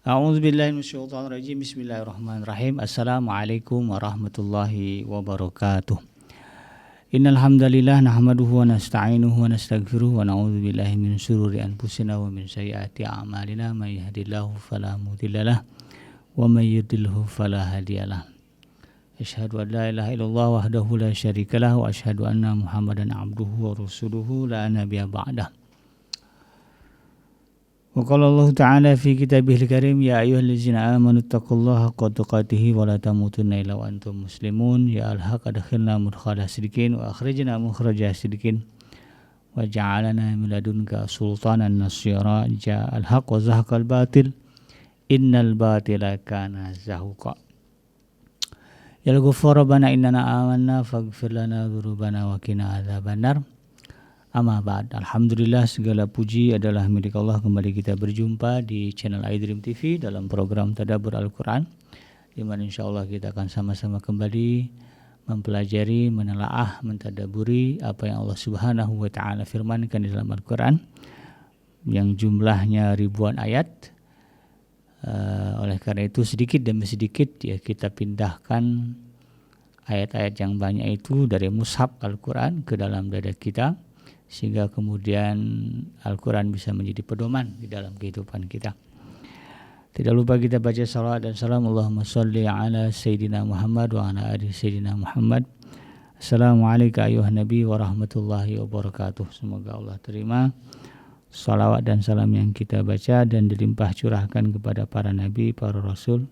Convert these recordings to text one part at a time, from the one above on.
A'udzubillahi minasyaitonirrajim. Bismillahirrahmanirrahim. Assalamualaikum warahmatullahi wabarakatuh. Innal hamdalillah nahmaduhu wa nasta'inuhu wa nastaghfiruh wa na'udzu billahi min shururi anfusina wa min sayyiati a'malina may yahdihillahu fala mudhillalah wa may yudlilhu fala hadiyalah. Asyhadu an la ilaha illallah wahdahu la syarikalah wa asyhadu anna Muhammadan abduhu wa rasuluhu la nabiyya ba'dah. Wa qala Allah ta'ala fi kitabihil karim ya ayyuhallazina amanu taqullaha haqqa tuqatih wa la tamutunna illa wa antum muslimun ya al-haq adkhilna mudkhala sidqin wa akhrijna mukhraja sidqin wa ja'alna min ladunka sultanan nasyira ja'al haqq wa zahaqal batil innal batila kana zahuqa. Ya al-ghaffar rabbana innana amanna faghfir lana dzunubana wa qina adzabannar. Amma ba'd. Alhamdulillah, segala puji adalah milik Allah. Kembali kita berjumpa di channel iDream TV dalam program Tadabbur Al-Quran, di mana insyaallah kita akan sama-sama kembali mempelajari, menelaah, mentadaburi apa yang Allah Subhanahu wa taala firmankan di dalam Al-Quran yang jumlahnya ribuan ayat. Oleh karena itu sedikit demi sedikit ya kita pindahkan ayat-ayat yang banyak itu dari mushaf Al-Quran ke dalam dada kita, sehingga kemudian Al-Quran bisa menjadi pedoman di dalam kehidupan kita. Tidak lupa kita baca salawat dan salam Allahumma sholli ala Sayyidina Muhammad wa ala ali Sayyidina Muhammad. Assalamualaikum ayuhan Nabi wa rahmatullahi wabarakatuh. Semoga Allah terima salawat dan salam yang kita baca dan dilimpah curahkan kepada para Nabi, para Rasul,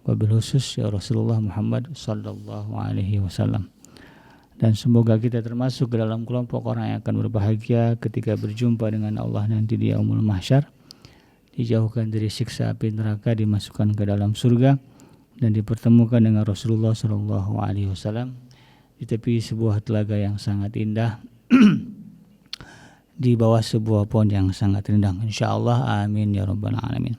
wabil khusus ya Rasulullah Muhammad sallallahu alaihi wasallam. Dan semoga kita termasuk ke dalam kelompok orang yang akan berbahagia ketika berjumpa dengan Allah nanti di yaumul mahsyar, dijauhkan dari siksa api neraka, dimasukkan ke dalam surga dan dipertemukan dengan Rasulullah sallallahu alaihi wasallam di tepi sebuah telaga yang sangat indah di bawah sebuah pohon yang sangat rindang, insyaallah. Amin ya rabbal alamin.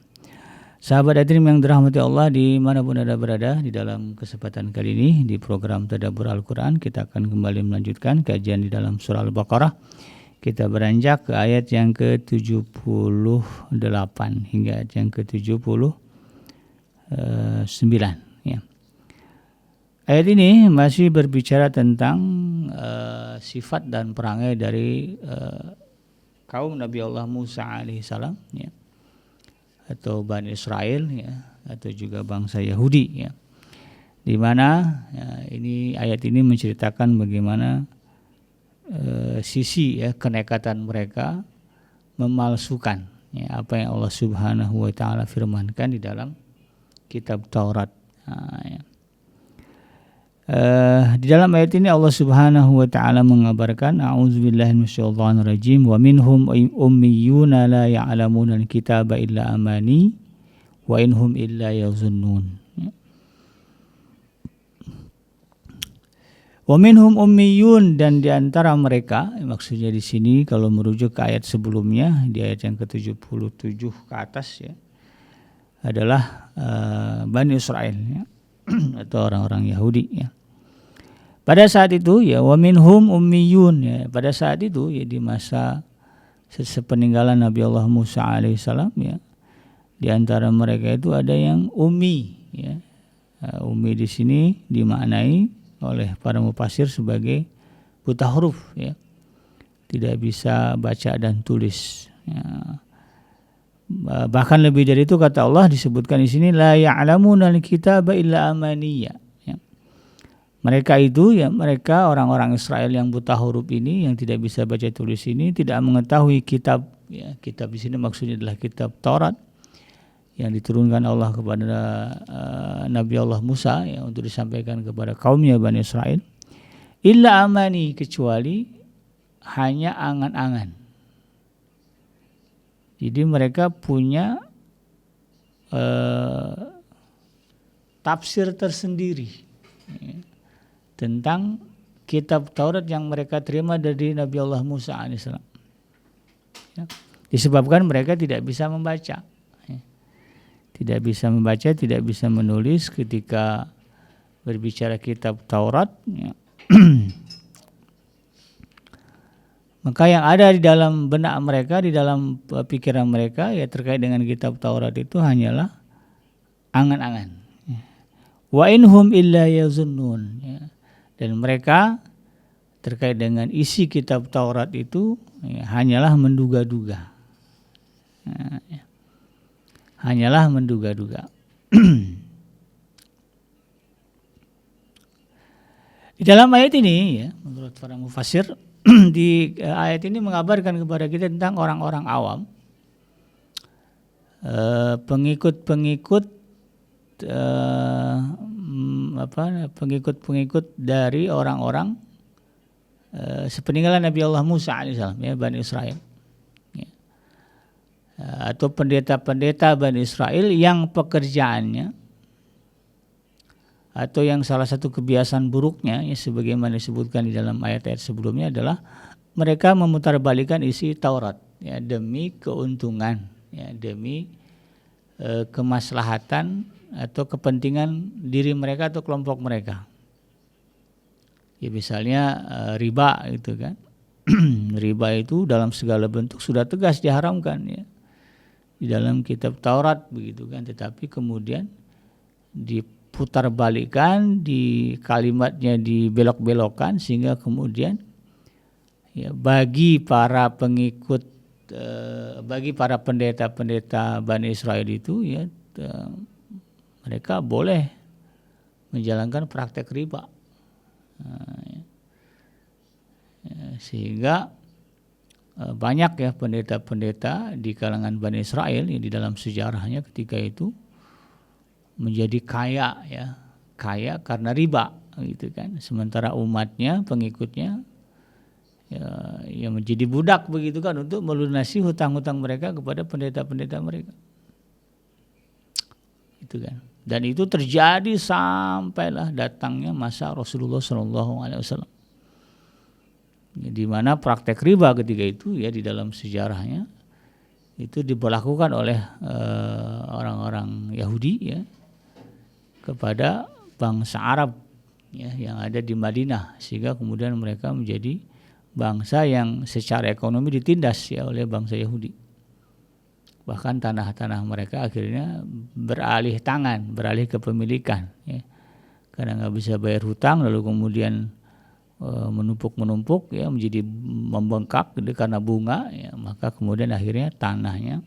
Sahabat iDream yang dirahmati Allah dimanapun Anda berada, di dalam kesempatan kali ini di program Tadabbur Al-Quran kita akan kembali melanjutkan kajian di dalam surah Al-Baqarah. Kita beranjak ke ayat yang ke-78 hingga ayat yang ke-79 ya. Ayat ini masih berbicara tentang sifat dan perangai dari kaum Nabi Allah Musa alaihissalam ya, atau Bani Israel ya, atau juga bangsa Yahudi ya, di mana ya, ini ayat ini menceritakan bagaimana sisi ya kenekatan mereka memalsukan ya, apa yang Allah Subhanahu wa taala firmankan di dalam kitab Taurat. Ya. Di dalam ayat ini Allah Subhanahu wa taala mengabarkan a'udzubillahi minasyaitonir rajim wa minhum ummiyuna la ya'lamuna al-kitaba illa amani wa inhum illa yazunnun. Wa minhum ummiyun, dan di antara mereka, maksudnya di sini kalau merujuk ke ayat sebelumnya di ayat yang ke-77 ke atas ya, adalah Bani Israel ya, atau orang-orang Yahudi ya. Pada saat itu ya wa minhum ummiyun ya, pada saat itu ya di masa sepeninggalan Nabi Allah Musa alaihissalam ya, di antara mereka itu ada yang ummi ya. Ummi di sini dimaknai oleh para mufasir sebagai buta huruf ya, tidak bisa baca dan tulis ya. Bahkan lebih dari itu kata Allah disebutkan di sini la ya'lamuna al-kitaba illa amaniya. Mereka itu ya, mereka orang-orang Israel yang buta huruf ini, yang tidak bisa baca tulis ini, tidak mengetahui kitab ya. Kitab di sini maksudnya adalah kitab Taurat yang diturunkan Allah kepada Nabi Allah Musa ya, untuk disampaikan kepada kaumnya Bani Israel. Illa amani, kecuali hanya angan-angan. Jadi mereka punya tafsir tersendiri ya, tentang kitab Taurat yang mereka terima dari Nabi Allah Musa alaihissalam ya, disebabkan mereka tidak bisa membaca ya. Tidak bisa membaca, tidak bisa menulis ketika berbicara kitab Taurat ya. Maka yang ada di dalam benak mereka, di dalam pikiran mereka ya terkait dengan kitab Taurat itu hanyalah angan-angan. Wa inhum illa yazunnun, ya. Dan mereka terkait dengan isi kitab Taurat itu hanyalah menduga-duga. Ya. Hanyalah menduga-duga. Di dalam ayat ini, ya, menurut para mufassir, di ayat ini mengabarkan kepada kita tentang orang-orang awam, pengikut-pengikut dari orang-orang sepeninggalan Nabi Allah Musa alaihissalam, ya, Bani Israel, ya. Atau pendeta-pendeta Bani Israel yang pekerjaannya atau yang salah satu kebiasaan buruknya, ya, sebagaimana disebutkan di dalam ayat-ayat sebelumnya, adalah mereka memutarbalikkan isi Taurat, ya, demi keuntungan, ya, demi kemaslahatan atau kepentingan diri mereka atau kelompok mereka. Ya, misalnya riba itu kan. Riba itu dalam segala bentuk sudah tegas diharamkan, ya, di dalam kitab Taurat begitu kan, tetapi kemudian diputarbalikkan, di kalimatnya dibelok-belokkan sehingga kemudian, ya, bagi para pengikut, bagi para pendeta-pendeta Bani Israel itu, ya, mereka boleh menjalankan praktek riba. Sehingga banyak, ya, pendeta-pendeta di kalangan Bani Israel, ya, di dalam sejarahnya ketika itu menjadi kaya, ya, kaya karena riba gitu kan. Sementara umatnya, pengikutnya, ya menjadi budak begitu kan untuk melunasi hutang-hutang mereka kepada pendeta-pendeta mereka. Itu kan. Dan itu terjadi sampailah datangnya masa Rasulullah SAW, di mana praktek riba ketika itu, ya, di dalam sejarahnya itu diberlakukan oleh orang-orang Yahudi, ya, kepada bangsa Arab, ya, yang ada di Madinah, sehingga kemudian mereka menjadi bangsa yang secara ekonomi ditindas, ya, oleh bangsa Yahudi. Bahkan tanah-tanah mereka akhirnya beralih tangan, beralih kepemilikan, ya, karena nggak bisa bayar hutang, lalu kemudian menumpuk-menumpuk, ya, menjadi membengkak karena bunga, ya, maka kemudian akhirnya tanahnya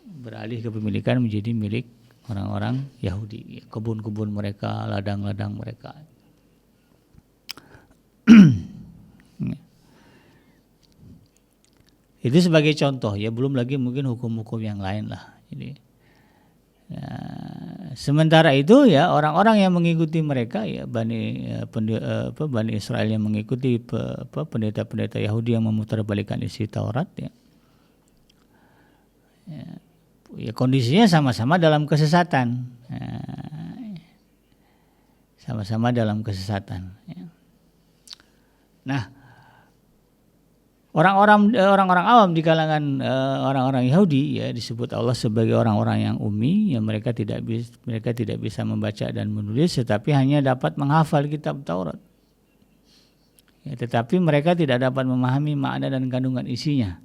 beralih kepemilikan menjadi milik orang-orang Yahudi, ya, kebun-kebun mereka, ladang-ladang mereka. Itu sebagai contoh, ya, belum lagi mungkin hukum-hukum yang lain lah. Jadi, sementara itu, ya, orang-orang yang mengikuti mereka, ya, Bani Israel yang mengikuti pendeta-pendeta Yahudi yang memutarbalikkan isi Taurat, ya, ya, kondisinya sama-sama dalam kesesatan, sama-sama dalam kesesatan, ya. Nah, orang-orang awam di kalangan orang-orang Yahudi, ya, disebut Allah sebagai orang-orang yang ummi, ya, mereka tidak bisa membaca dan menulis, tetapi hanya dapat menghafal kitab Taurat, ya, tetapi mereka tidak dapat memahami makna dan kandungan isinya.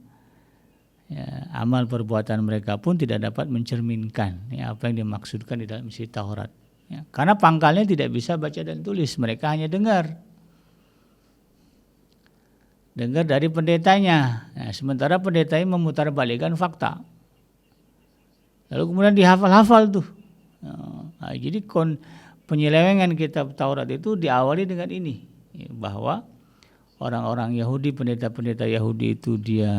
Ya, amal perbuatan mereka pun tidak dapat mencerminkan, ya, apa yang dimaksudkan di dalam isi Taurat, ya, karena pangkalnya tidak bisa baca dan tulis, mereka hanya dengar dari pendetanya. Nah, sementara pendetanya memutarbalikkan fakta, lalu kemudian dihafal-hafal tuh. Nah, jadi penyelewengan kitab Taurat itu diawali dengan ini, ya, bahwa orang-orang Yahudi, pendeta-pendeta Yahudi itu dia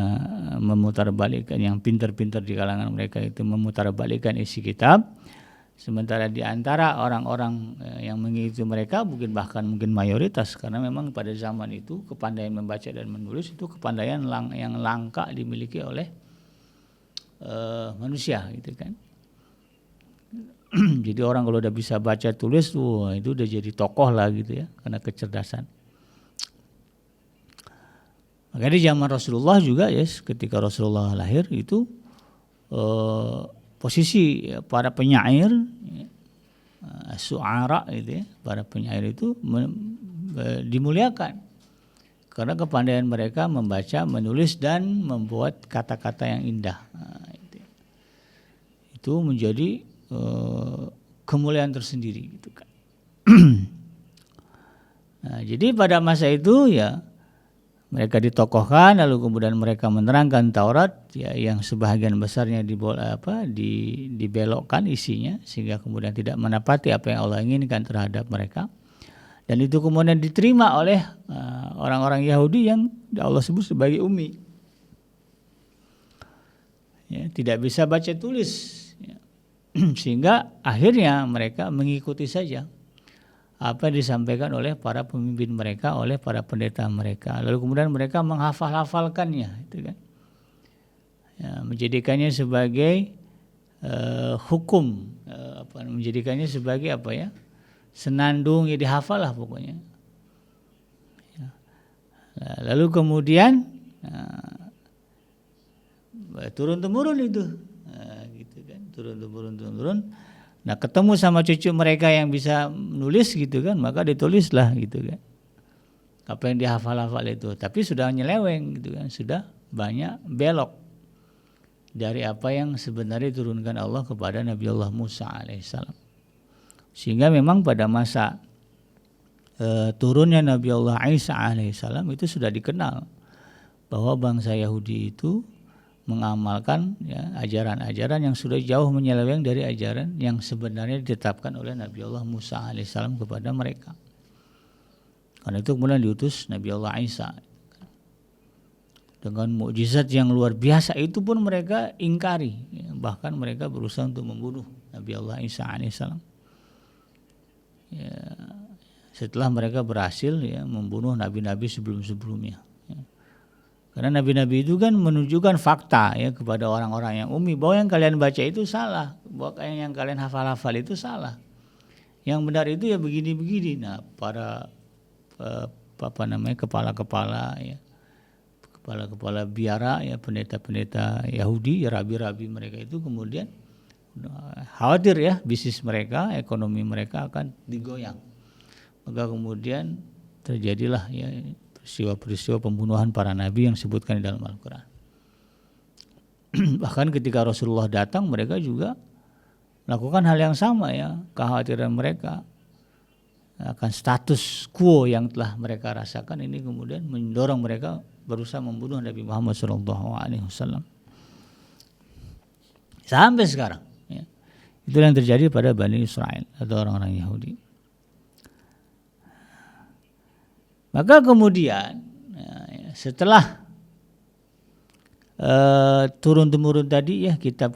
memutarbalikkan, yang pintar-pintar di kalangan mereka itu memutarbalikkan isi kitab. Sementara di antara orang-orang yang mengikuti mereka mungkin mayoritas, karena memang pada zaman itu kepandaian membaca dan menulis itu kepandaian yang langka dimiliki oleh manusia, gitu kan. Jadi orang kalau udah bisa baca tulis, itu udah jadi tokoh lah gitu, ya, karena kecerdasan. Makanya di zaman Rasulullah juga, ya, ketika Rasulullah lahir itu posisi, ya, para penyair, ya, suara itu, ya, para penyair itu dimuliakan karena kepandaian mereka membaca, menulis dan membuat kata-kata yang indah. Nah, itu menjadi kemuliaan tersendiri gitu kan. Nah, jadi pada masa itu ya mereka ditokohkan, lalu kemudian mereka menerangkan Taurat ya, yang sebahagian besarnya dibelokkan isinya sehingga kemudian tidak menepati apa yang Allah inginkan terhadap mereka. Dan itu kemudian diterima oleh orang-orang Yahudi yang Allah sebut sebagai ummi. Ya, tidak bisa baca tulis. Ya. Sehingga akhirnya mereka mengikuti saja apa yang disampaikan oleh para pemimpin mereka, oleh para pendeta mereka. Lalu kemudian mereka menghafal-hafalkannya, itu kan. Ya, menjadikannya sebagai hukum, menjadikannya sebagai apa ya? Senandung, ya dihafal lah pokoknya. Ya. Lalu kemudian turun-temurun itu, gitu kan, turun-temurun. Nah, ketemu sama cucu mereka yang bisa nulis gitu kan, maka ditulislah gitu kan. Apa yang dihafal-hafal itu, tapi sudah nyeleweng gitu kan, sudah banyak belok dari apa yang sebenarnya diturunkan Allah kepada Nabi Allah Musa alaihissalam. Sehingga memang pada masa turunnya Nabi Allah Isa alaihissalam itu sudah dikenal bahwa bangsa Yahudi itu mengamalkan ya, ajaran-ajaran yang sudah jauh menyeleweng dari ajaran yang sebenarnya ditetapkan oleh Nabi Allah Musa alaihissalam kepada mereka. Karena itu kemudian diutus Nabi Allah Isa dengan mukjizat yang luar biasa, itu pun mereka ingkari ya, bahkan mereka berusaha untuk membunuh Nabi Allah Isa alaihissalam ya, setelah mereka berhasil ya, membunuh nabi-nabi sebelum-sebelumnya. Karena nabi-nabi itu kan menunjukkan fakta ya kepada orang-orang yang ummi bahwa yang kalian baca itu salah, bahwa yang kalian hafal-hafal itu salah. Yang benar itu ya begini-begini. Nah, para kepala-kepala ya, kepala-kepala biara ya, pendeta-pendeta Yahudi, ya, rabi-rabi mereka itu kemudian khawatir ya bisnis mereka, ekonomi mereka akan digoyang. Maka kemudian terjadilah ya peristiwa-peristiwa pembunuhan para nabi yang disebutkan di dalam Al-Quran. Bahkan ketika Rasulullah datang, mereka juga melakukan hal yang sama ya, kekhawatiran mereka akan status quo yang telah mereka rasakan ini kemudian mendorong mereka berusaha membunuh Nabi Muhammad SAW. Sampai sekarang ya. Itu yang terjadi pada Bani Israel atau orang-orang Yahudi. Maka kemudian setelah turun-temurun tadi ya, kitab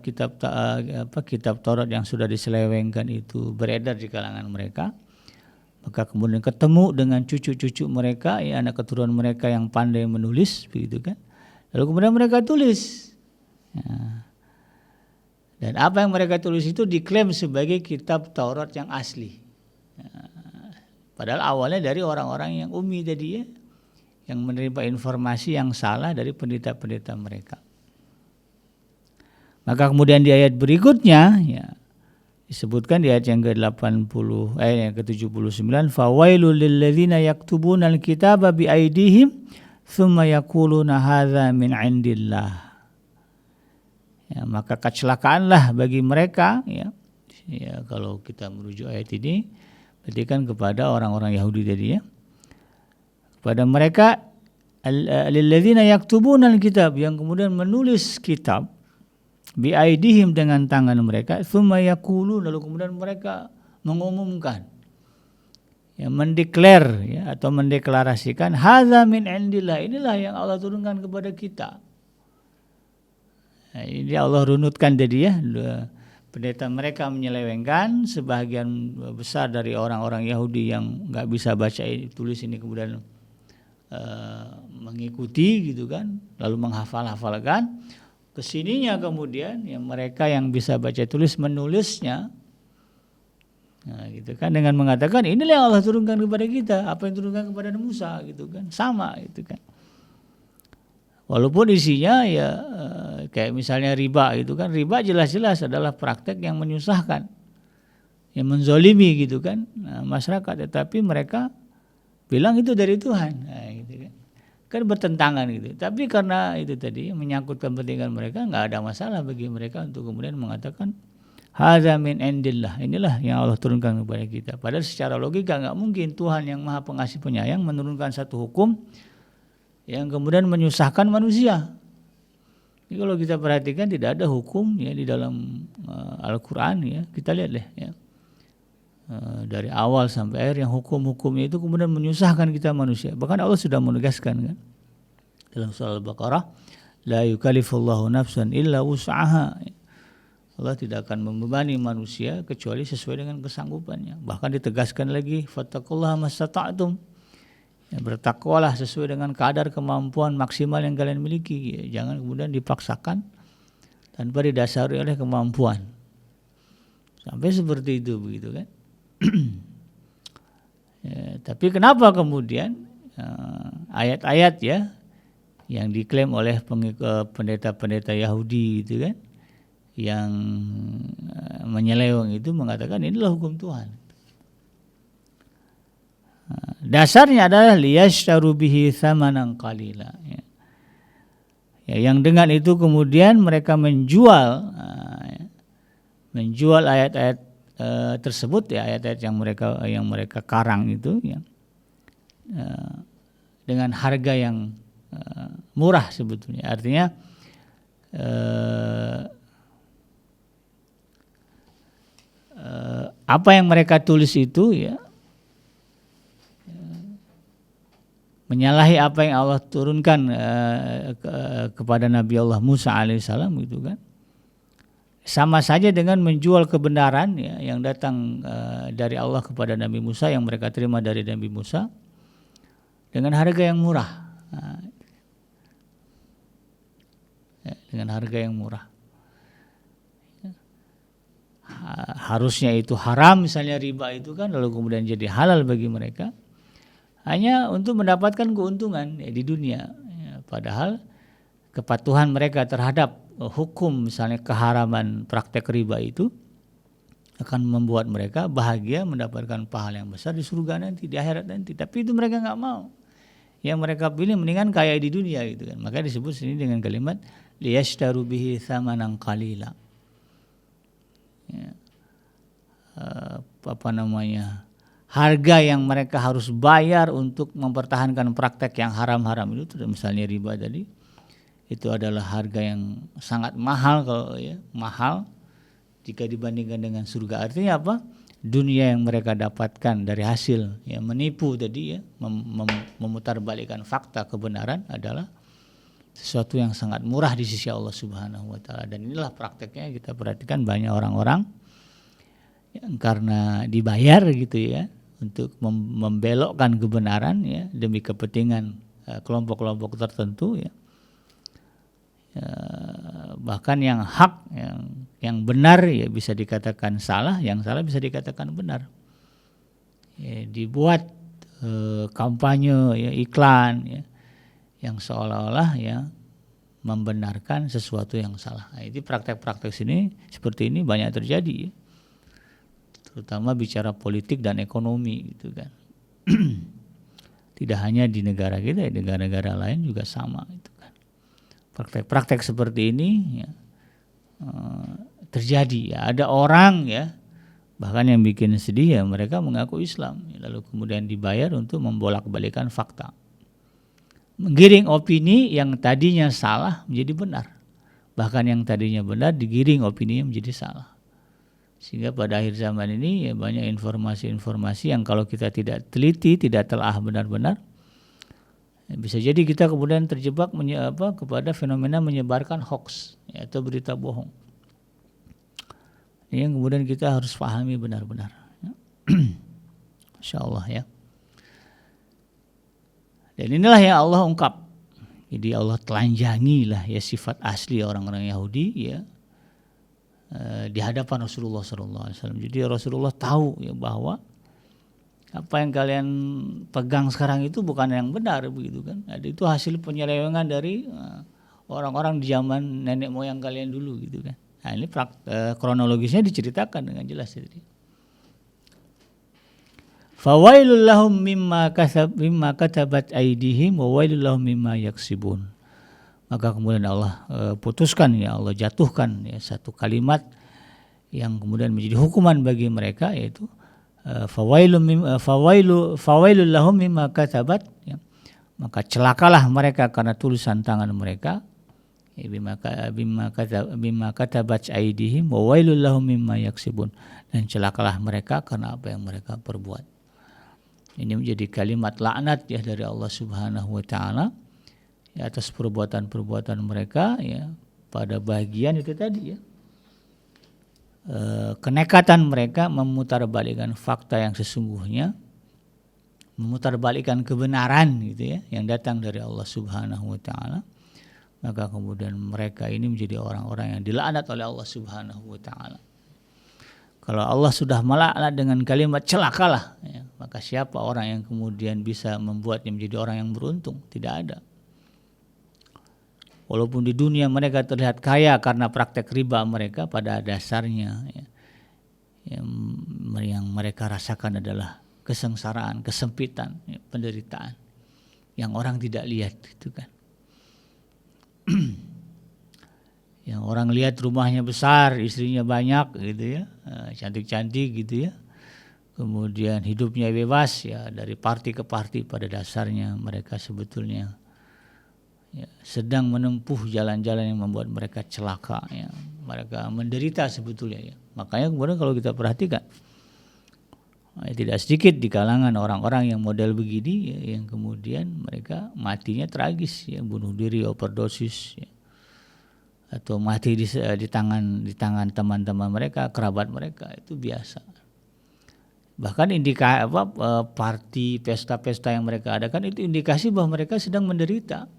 Taurat yang sudah diselewengkan itu beredar di kalangan mereka, maka kemudian ketemu dengan cucu-cucu mereka ya, anak keturunan mereka yang pandai menulis begitu kan. Lalu kemudian mereka tulis ya. Dan apa yang mereka tulis itu diklaim sebagai kitab Taurat yang asli ya. Padahal awalnya dari orang-orang yang ummi tadi ya, yang menerima informasi yang salah dari pendeta-pendeta mereka. Maka kemudian di ayat berikutnya ya, disebutkan di ayat yang ke-80 yang ke-79, fawailul lilladzina yaktubuna alkitaba biaidihim thumma yaquluna hadza min indillah. Ya, maka kecelakaanlah bagi mereka ya. Ya, kalau kita merujuk ayat ini berarti kan kepada orang-orang Yahudi tadi ya. Kepada mereka alladzina yaktubuna alkitab, yang kemudian menulis kitab biaidihim dengan tangan mereka, tsumma yaqulu, lalu kemudian mereka mengumumkan ya, mendeklar ya, atau mendeklarasikan hadza min indillah, inilah yang Allah turunkan kepada kita. Nah, ini Allah runutkan tadi ya. Pendeta mereka menyelewengkan, sebagian besar dari orang-orang Yahudi yang nggak bisa baca tulis ini kemudian mengikuti gitu kan, lalu menghafal-hafalkan. Kesininya kemudian yang mereka yang bisa baca tulis menulisnya, nah gitu kan, dengan mengatakan inilah yang Allah turunkan kepada kita, apa yang turunkan kepada Musa gitu kan, sama gitu kan. Walaupun isinya ya kayak misalnya riba gitu kan, riba jelas-jelas adalah praktek yang menyusahkan, yang menzolimi gitu kan masyarakat, tetapi mereka bilang itu dari Tuhan, nah, gitu kan bertentangan gitu. Tapi karena itu tadi menyangkut kepentingan mereka, nggak ada masalah bagi mereka untuk kemudian mengatakan Hadza min indillah. Inilah yang Allah turunkan kepada kita. Padahal secara logika enggak mungkin Tuhan yang Maha Pengasih Penyayang menurunkan satu hukum yang kemudian menyusahkan manusia. Jadi kalau kita perhatikan tidak ada hukum ya di dalam Al-Qur'an ya. Kita lihat deh ya. Dari awal sampai akhir yang hukum-hukumnya itu kemudian menyusahkan kita manusia. Bahkan Allah sudah menegaskan kan dalam surah Al-Baqarah, la yukallifullahu nafsan illa wus'aha. Allah tidak akan membebani manusia kecuali sesuai dengan kesanggupannya. Bahkan ditegaskan lagi, fattaqullaha mastata'tum. Ya, bertakwalah sesuai dengan kadar kemampuan maksimal yang kalian miliki. Ya, jangan kemudian dipaksakan tanpa didasari oleh kemampuan. Sampai seperti itu begitu kan. Ya, tapi kenapa kemudian ayat-ayat ya yang diklaim oleh pendeta-pendeta Yahudi itu kan, yang menyeleweng itu mengatakan inilah hukum Tuhan. Dasarnya adalah liyashtaru bihi tsamanan qalila. Ya, yang dengan itu kemudian mereka menjual ayat-ayat tersebut ya, ayat-ayat yang mereka karang itu ya, dengan harga yang murah sebetulnya. Artinya apa yang mereka tulis itu ya menyalahi apa yang Allah turunkan kepada Nabi Allah Musa alaihissalam gitu kan. Sama saja dengan menjual kebenaran ya, yang datang dari Allah kepada Nabi Musa, yang mereka terima dari Nabi Musa dengan harga yang murah. Dengan harga yang murah. Harusnya itu haram misalnya riba itu kan, lalu kemudian jadi halal bagi mereka hanya untuk mendapatkan keuntungan ya, di dunia ya, padahal kepatuhan mereka terhadap hukum misalnya keharaman praktek riba itu akan membuat mereka bahagia mendapatkan pahala yang besar di surga nanti, di akhirat nanti. Tapi itu mereka nggak mau. Yang mereka pilih mendingan kaya di dunia gitu kan. Maka disebut sini dengan kalimat liyashtaru bihi tsamanan qalila. Ya. Harga yang mereka harus bayar untuk mempertahankan praktek yang haram-haram itu, misalnya riba tadi, itu adalah harga yang sangat mahal kalau ya, mahal jika dibandingkan dengan surga. Artinya apa? Dunia yang mereka dapatkan dari hasil ya menipu tadi ya, memutarbalikkan fakta kebenaran adalah sesuatu yang sangat murah di sisi Allah Subhanahu wa taala. Dan inilah prakteknya kita perhatikan banyak orang-orang yang karena dibayar gitu ya untuk membelokkan kebenaran ya demi kepentingan kelompok-kelompok tertentu ya. Bahkan yang hak yang benar ya bisa dikatakan salah, yang salah bisa dikatakan benar. Ya, dibuat kampanye ya, iklan ya, yang seolah-olah ya membenarkan sesuatu yang salah. Nah, ini praktek-praktek sini seperti ini banyak terjadi ya. Terutama bicara politik dan ekonomi gitu kan. Tidak hanya di negara kita, di negara-negara lain juga sama itu kan. Praktek-praktek seperti ini ya, terjadi ya. Ada orang ya bahkan yang bikin sedih ya, mereka mengaku Islam ya, lalu kemudian dibayar untuk membolak-balikan fakta, menggiring opini yang tadinya salah menjadi benar, bahkan yang tadinya benar digiring opininya menjadi salah. Sehingga pada akhir zaman ini ya banyak informasi-informasi yang kalau kita tidak teliti, tidak telah benar-benar, bisa jadi kita kemudian terjebak kepada fenomena menyebarkan hoax ya, atau berita bohong. Ini yang kemudian kita harus pahami benar-benar. Ya. Insyaallah ya. Dan inilah yang Allah ungkap. Jadi Allah telanjangilah ya sifat asli orang-orang Yahudi ya di hadapan Rasulullah SAW. Jadi Rasulullah tahu ya bahwa apa yang kalian pegang sekarang itu bukan yang benar begitu kan. Itu hasil penyelewengan dari orang-orang di zaman nenek moyang kalian dulu gitu kan. Nah, ini kronologisnya diceritakan dengan jelas tadi. Fawailul lahum mimma katabat aydihim wa wailul lahum mimma yaksibun. Maka kemudian Allah putuskan ya, Allah jatuhkan ya satu kalimat yang kemudian menjadi hukuman bagi mereka, yaitu fawailul lahum mimma katabat, ya. Maka celakalah mereka karena tulisan tangan mereka, bima katabat aydihim wa wailul lahum mimma yaksibun, dan celakalah mereka karena apa yang mereka perbuat. Ini menjadi kalimat laknat ya dari Allah Subhanahu wa taala ya, atas perbuatan-perbuatan mereka ya, pada bagian itu tadi ya, kenekatan mereka memutarbalikkan fakta yang sesungguhnya, memutarbalikkan kebenaran gitu ya, yang datang dari Allah Subhanahu wa taala. Maka kemudian mereka ini menjadi orang-orang yang dilaknat oleh Allah Subhanahu wa taala. Kalau Allah sudah melaknat dengan kalimat celakalah ya, maka siapa orang yang kemudian bisa membuatnya menjadi orang yang beruntung? Tidak ada. Walaupun di dunia mereka terlihat kaya karena praktek riba mereka, pada dasarnya ya, yang mereka rasakan adalah kesengsaraan, kesempitan, ya, penderitaan yang orang tidak lihat, itu kan. Yang orang lihat rumahnya besar, istrinya banyak gitu ya, cantik-cantik gitu ya, kemudian hidupnya bebas ya, dari party ke party, pada dasarnya mereka sebetulnya ya, sedang menempuh jalan-jalan yang membuat mereka celaka ya, mereka menderita sebetulnya ya. Makanya kemudian kalau kita perhatikan ya, tidak sedikit di kalangan orang-orang yang model begini ya, yang kemudian mereka matinya tragis ya, bunuh diri, overdosis ya, atau mati di tangan teman-teman mereka, kerabat mereka, itu biasa. Bahkan party, pesta-pesta yang mereka adakan itu indikasi bahwa mereka sedang menderita.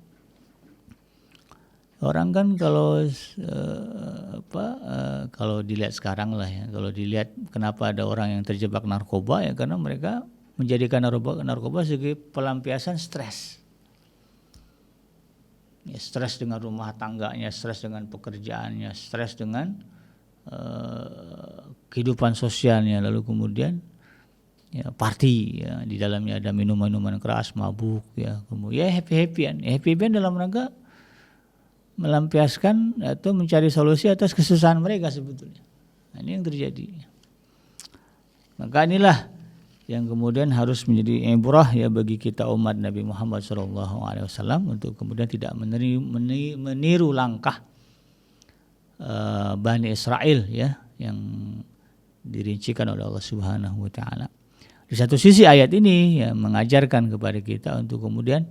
Orang kan kalau kalau dilihat sekarang lah ya, kalau dilihat kenapa ada orang yang terjebak narkoba ya, karena mereka menjadikan narkoba sebagai pelampiasan stres. Ya, stres dengan rumah tangganya, stres dengan pekerjaannya, stres dengan kehidupan sosialnya, lalu kemudian ya, party ya, di dalamnya ada minuman keras, mabuk ya, kemudian happy-happyan dalam rangka melampiaskan atau mencari solusi atas kesusahan mereka sebetulnya. Nah, ini yang terjadi. Maka inilah yang kemudian harus menjadi ibrah ya bagi kita umat Nabi Muhammad SAW, untuk kemudian tidak meniru langkah Bani Israel ya, yang dirincikan oleh Allah Subhanahu wa taala. Di satu sisi ayat ini ya, mengajarkan kepada kita untuk kemudian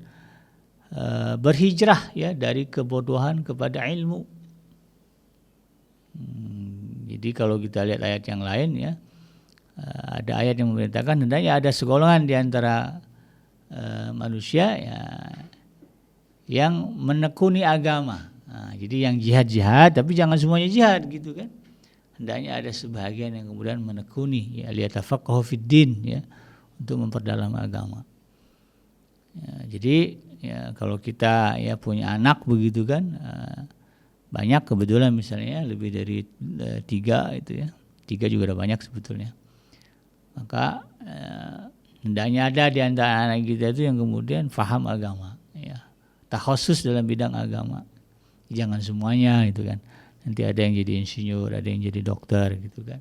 berhijrah ya, dari kebodohan kepada ilmu. Jadi kalau kita lihat ayat yang lain ya, ada ayat yang memerintahkan hendaknya ada segolongan di antara manusia ya, yang menekuni agama. Nah, jadi yang jihad tapi jangan semuanya jihad gitu kan. Hendaknya ada sebahagian yang kemudian menekuni ya, liyatafaqahu fiddin ya, untuk memperdalam agama. Ya, jadi ya, kalau kita ya punya anak begitu kan, banyak kebetulan misalnya lebih dari 3 itu ya, 3 juga udah banyak sebetulnya. Maka hendaknya ada di antara anak kita itu yang kemudian faham agama ya, takhusus dalam bidang agama. Jangan semuanya gitu kan. Nanti ada yang jadi insinyur, ada yang jadi dokter gitu kan.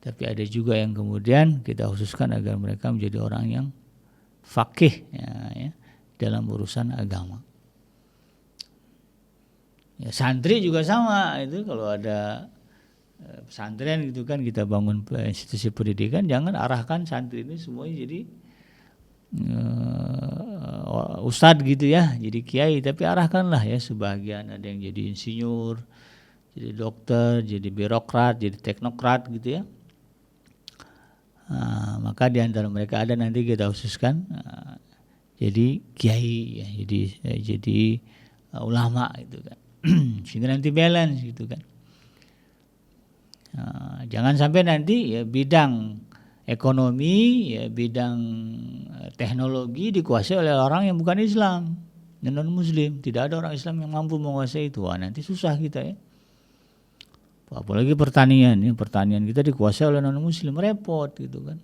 Tapi ada juga yang kemudian kita khususkan agar mereka menjadi orang yang faqih ya, dalam urusan agama. Ya, santri juga sama itu, kalau ada pesantren gitu kan, kita bangun institusi pendidikan, jangan arahkan santri ini semuanya jadi ustadz gitu ya, jadi kiai, tapi arahkanlah ya sebagian, ada yang jadi insinyur, jadi dokter, jadi birokrat, jadi teknokrat gitu ya. Maka di antara mereka ada nanti kita khususkan jadi kiai ya, jadi ulama gitu kan. Sehingga nanti balance gitu kan. Jangan sampai nanti ya bidang ekonomi ya, bidang teknologi dikuasai oleh orang yang bukan Islam, non Muslim. Tidak ada orang Islam yang mampu menguasai itu. Nanti susah kita ya. Apalagi pertanian ya, pertanian kita dikuasai oleh non Muslim, repot gitu kan.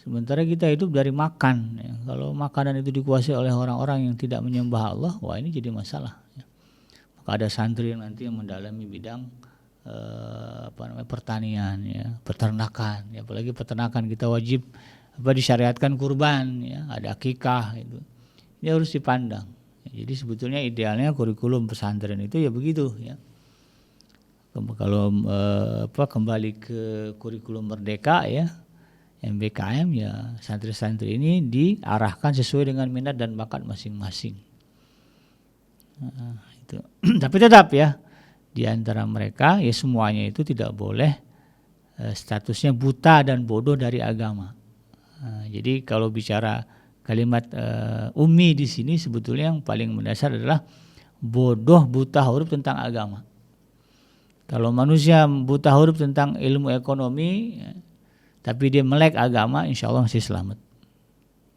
Sementara kita hidup dari makan ya. Kalau makanan itu dikuasai oleh orang-orang yang tidak menyembah Allah, wah ini jadi masalah ya. Maka ada santri yang nanti yang mendalami bidang pertanian, ya, peternakan, ya, apalagi peternakan kita wajib disyariatkan kurban, ya, ada akikah itu. Ini harus dipandang. Jadi sebetulnya idealnya kurikulum pesantren itu ya begitu, ya. Kalau kembali ke kurikulum merdeka, ya, MBKM, ya, santri-santri ini diarahkan sesuai dengan minat dan bakat masing-masing. Itu. Tapi tetap, ya, di antara mereka ya semuanya itu tidak boleh statusnya buta dan bodoh dari agama. Jadi kalau bicara kalimat ummi di sini sebetulnya yang paling mendasar adalah bodoh buta huruf tentang agama. Kalau manusia buta huruf tentang ilmu ekonomi, ya, tapi dia melek agama, insya Allah masih selamat.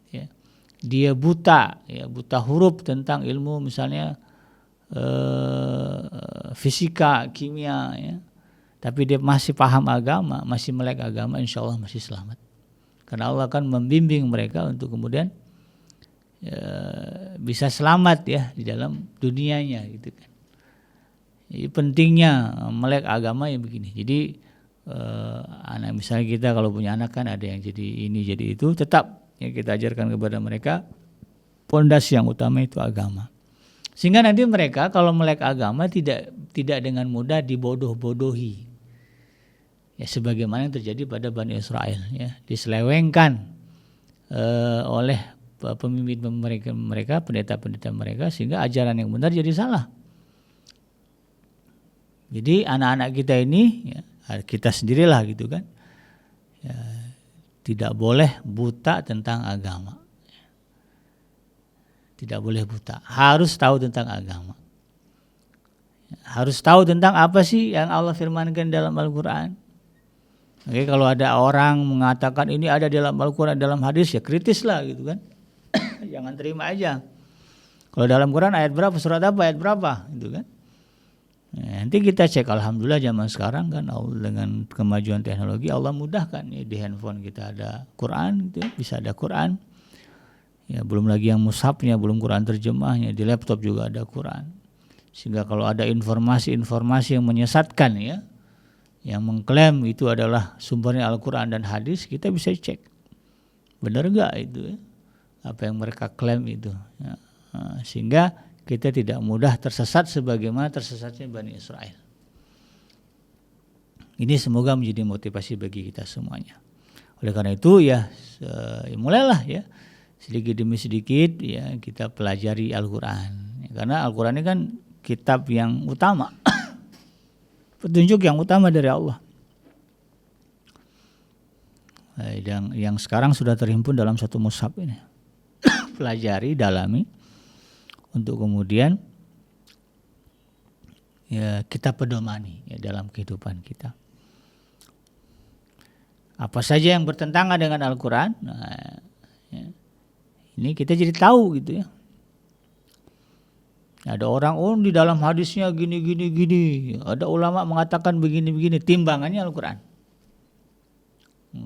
Ya. Dia buta, ya, buta huruf tentang ilmu misalnya fisika, kimia, ya, tapi dia masih paham agama, masih melek agama, insya Allah masih selamat. Karena Allah akan membimbing mereka untuk kemudian bisa selamat, ya, di dalam dunianya, gitu kan. Jadi pentingnya melek agama ya begini. Jadi anak misalnya kita kalau punya anak kan ada yang jadi ini jadi itu, tetap ya kita ajarkan kepada mereka pondasi yang utama itu agama. Sehingga nanti mereka kalau melek agama tidak dengan mudah dibodoh-bodohi. Ya sebagaimana yang terjadi pada Bani Israel, ya, diselewengkan oleh pemimpin mereka, pendeta-pendeta mereka, sehingga ajaran yang benar jadi salah. Jadi anak-anak kita ini, ya, kita sendirilah gitu kan, ya, tidak boleh buta tentang agama. Tidak boleh buta, harus tahu tentang agama. Harus tahu tentang apa sih yang Allah firmankan dalam Al-Quran. Oke, kalau ada orang mengatakan ini ada dalam Al-Quran, dalam hadis, ya kritislah gitu kan. Jangan terima aja. Kalau dalam Quran ayat berapa, surat apa, ayat berapa gitu kan. Ya, nanti kita cek, alhamdulillah zaman sekarang kan dengan kemajuan teknologi Allah mudahkan, ya, di handphone kita ada Quran gitu, bisa ada Quran. Ya, belum lagi yang mushafnya, belum Quran terjemahnya, di laptop juga ada Quran. Sehingga kalau ada informasi-informasi yang menyesatkan, ya, yang mengklaim itu adalah sumbernya Al-Quran dan hadis, kita bisa cek benar enggak itu, ya, apa yang mereka klaim itu, ya. Sehingga kita tidak mudah tersesat sebagaimana tersesatnya Bani Israel. Ini semoga menjadi motivasi bagi kita semuanya. Oleh karena itu, ya, mulailah, ya, sedikit demi sedikit, ya, kita pelajari Al-Quran, ya, karena Al-Quran ini kan kitab yang utama, petunjuk yang utama dari Allah, yang sekarang sudah terhimpun dalam satu mushaf ini. Pelajari, dalami, untuk kemudian, ya, kita pedomani, ya, dalam kehidupan kita. Apa saja yang bertentangan dengan Al-Quran, nah, ya, ini kita jadi tahu gitu, ya. Ada orang, di dalam hadisnya gini. Ada ulama mengatakan begini, timbangannya Al-Quran.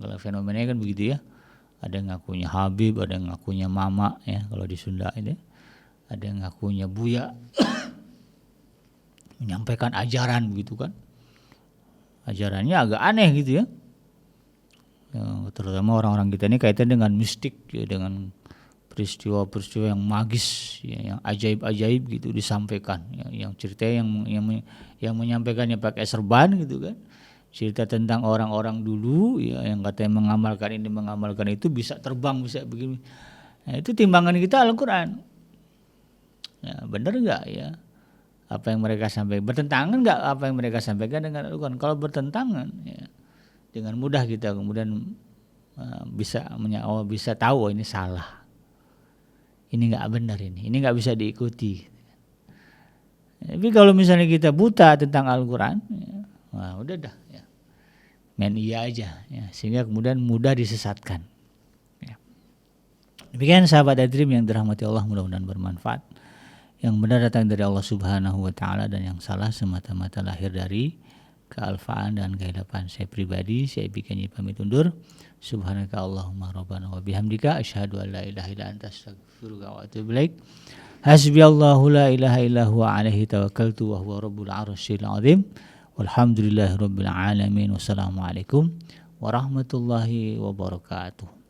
Kalau fenomenanya kan begitu, ya. Ada yang ngakunya Habib, ada yang ngakunya Mama, ya, kalau di Sunda ini. Ada yang ngakunya Buya, menyampaikan ajaran begitu kan. Ajarannya agak aneh gitu, ya. Terutama orang-orang kita ini kaitan dengan mistik, ya, dengan peristiwa-peristiwa yang magis, ya, yang ajaib-ajaib gitu disampaikan, ya, yang cerita yang menyampaikannya pakai serban gitu kan. Cerita tentang orang-orang dulu, ya, yang katanya mengamalkan ini mengamalkan itu, bisa terbang, bisa begini. Nah, itu timbangan kita Al-Quran. Ya, benar enggak, ya, apa yang mereka sampaikan, bertentangan enggak apa yang mereka sampaikan dengan Al-Quran? Kalau bertentangan, ya, dengan mudah kita kemudian bisa tahu, ini salah, ini enggak benar, ini enggak bisa diikuti. Tapi kalau misalnya kita buta tentang Al-Quran, ya, wah udah dah, ya, main iya aja, ya, sehingga kemudian mudah disesatkan, ya. Demikian sahabat Adrim yang dirahmati Allah, mudah-mudahan bermanfaat. Yang benar datang dari Allah Subhanahu wa Ta'ala, dan yang salah semata-mata lahir dari kealfaan dan kehidupan saya pribadi. Saya bikinnya pamit undur. Subhanaka Allahumma rabbana wa bihamdika asyhadu an la ilaha illa anta astaghfiruka wa atubu ilaik. Hasbiyallahu la ilaha illa huwa alaihi tawakkaltu wa huwa rabbul arsyil azim. Walhamdulillahirabbil alamin. Wassalamualaikum warahmatullahi wabarakatuh.